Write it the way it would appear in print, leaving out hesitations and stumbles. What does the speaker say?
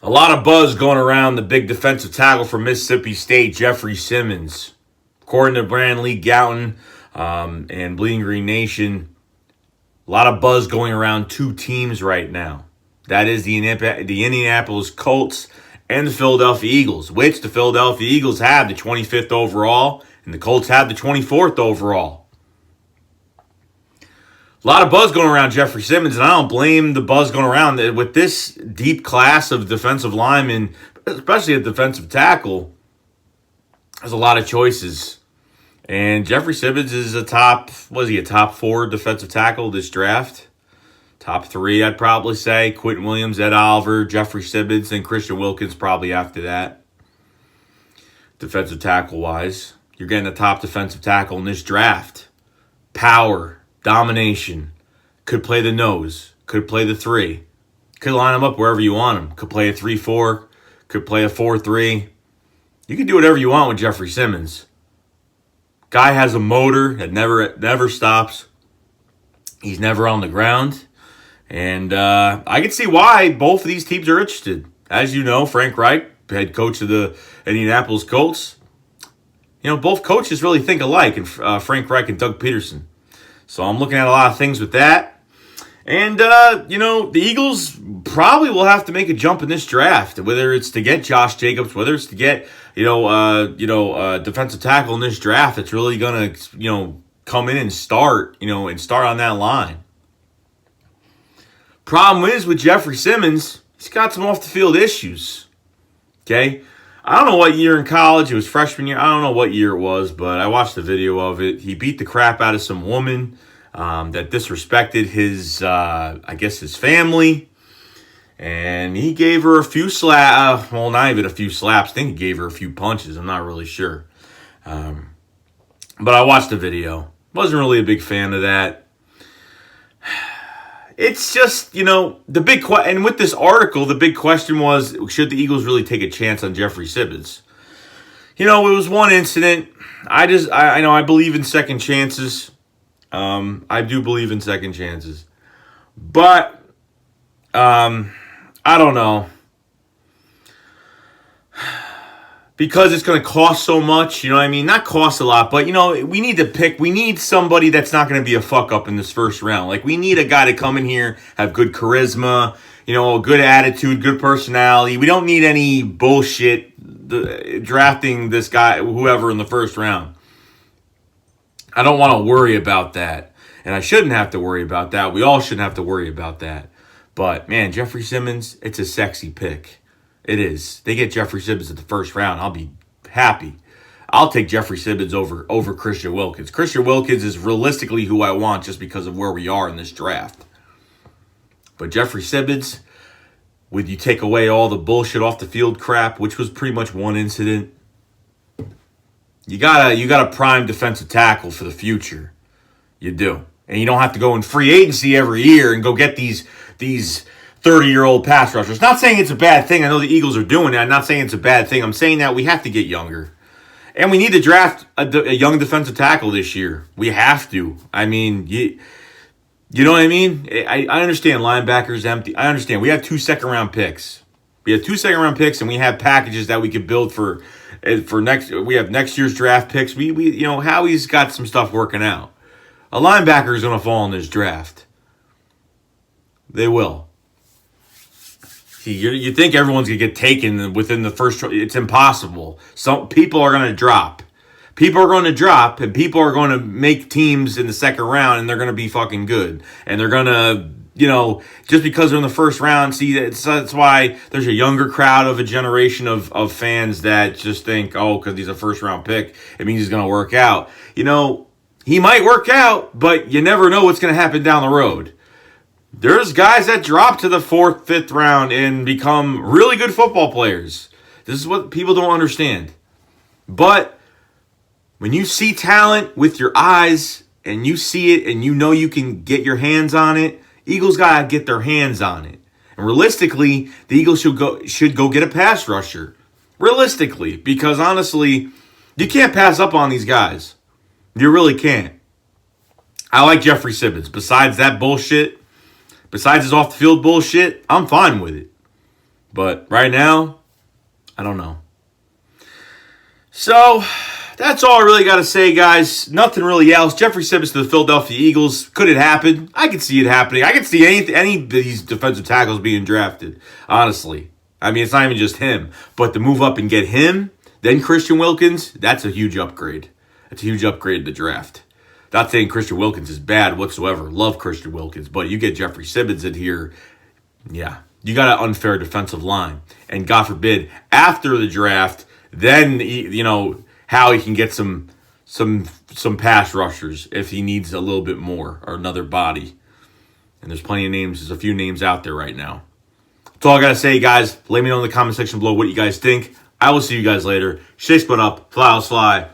A lot of buzz going around the big defensive tackle from Mississippi State, Jeffery Simmons. According to Brand Lee Gouton and Bleeding Green Nation, a lot of buzz going around two teams right now. That is the Indianapolis Colts and the Philadelphia Eagles, which the Philadelphia Eagles have the 25th overall and the Colts have the 24th overall. A lot of buzz going around Jeffery Simmons, and I don't blame the buzz going around. With this deep class of defensive linemen, especially at defensive tackle, there's a lot of choices. And Jeffery Simmons is a top 4 defensive tackle this draft? Top 3, I'd probably say. Quentin Williams, Ed Oliver, Jeffery Simmons, and Christian Wilkins probably after that. Defensive tackle-wise, you're getting a top defensive tackle in this draft. Power. Domination. Could play the nose. Could play the 3. Could line them up wherever you want them. Could play a 3-4. Could play a 4-3. You can do whatever you want with Jeffery Simmons. Guy has a motor that never stops. He's never on the ground. And I can see why both of these teams are interested. As you know, Frank Reich, head coach of the Indianapolis Colts. Both coaches really think alike, and Frank Reich and Doug Peterson. So I'm looking at a lot of things with that. And, the Eagles probably will have to make a jump in this draft, whether it's to get Josh Jacobs, whether it's to get, defensive tackle in this draft. It's really going to, come in and start, and start on that line. Problem is with Jeffery Simmons, he's got some off-the-field issues. Okay? I don't know what year in college. It was freshman year. I don't know what year it was, but I watched the video of it. He beat the crap out of some woman that disrespected his family. And he gave her a few slaps. Well, not even a few slaps. I think he gave her a few punches. I'm not really sure. But I watched the video. Wasn't really a big fan of that. It's just, the big question, and with this article, the big question was, should the Eagles really take a chance on Jeffery Simmons? It was one incident. I believe in second chances. I do believe in second chances. But, I don't know. Because it's going to cost so much, Not cost a lot, but, we need somebody that's not going to be a fuck-up in this first round. We need a guy to come in here, have good charisma, a good attitude, good personality. We don't need any bullshit drafting this guy, whoever, in the first round. I don't want to worry about that. And I shouldn't have to worry about that. We all shouldn't have to worry about that. But, man, Jeffery Simmons, it's a sexy pick. It is. They get Jeffery Simmons at the first round, I'll be happy. I'll take Jeffery Simmons over Christian Wilkins. Christian Wilkins is realistically who I want just because of where we are in this draft. But Jeffery Simmons, would you take away all the bullshit off the field crap, which was pretty much one incident? You got a prime defensive tackle for the future. You do. And you don't have to go in free agency every year and go get these 30-year-old pass rushers. Not saying it's a bad thing. I know the Eagles are doing that. I'm not saying it's a bad thing. I'm saying that we have to get younger. And we need to draft a young defensive tackle this year. We have to. You know what I mean? I understand linebackers empty. I understand. We have 2 second-round picks. And we have packages that we could build for next. We have next year's draft picks. Howie's got some stuff working out. A linebacker is going to fall in this draft. They will. You think everyone's going to get taken within the first... It's impossible. Some people are going to drop. And people are going to make teams in the second round, and they're going to be fucking good. And they're going to, just because they're in the first round, that's why there's a younger crowd of a generation of fans that just think, because he's a first-round pick, it means he's going to work out. He might work out, but you never know what's going to happen down the road. There's guys that drop to the 4th, 5th round and become really good football players. This is what people don't understand. But when you see talent with your eyes and you see it and you can get your hands on it, Eagles got to get their hands on it. And realistically, the Eagles should go get a pass rusher. Realistically, because honestly, you can't pass up on these guys. You really can't. I like Jeffery Simmons. Besides that bullshit, besides his off-the-field bullshit, I'm fine with it. But right now, I don't know. So, that's all I really got to say, guys. Nothing really else. Jeffery Simmons to the Philadelphia Eagles. Could it happen? I could see it happening. I could see any of these defensive tackles being drafted, honestly. I mean, it's not even just him. But to move up and get him, then Christian Wilkins, that's a huge upgrade. That's a huge upgrade to the draft. Not saying Christian Wilkins is bad whatsoever. Love Christian Wilkins. But you get Jeffery Simmons in here, yeah. You got an unfair defensive line. And God forbid, after the draft, then, you know, how he can get some pass rushers if he needs a little bit more or another body. And there's plenty of names. There's a few names out there right now. That's all I got to say, guys. Let me know in the comment section below what you guys think. I will see you guys later. Stay split up. Fly, fly.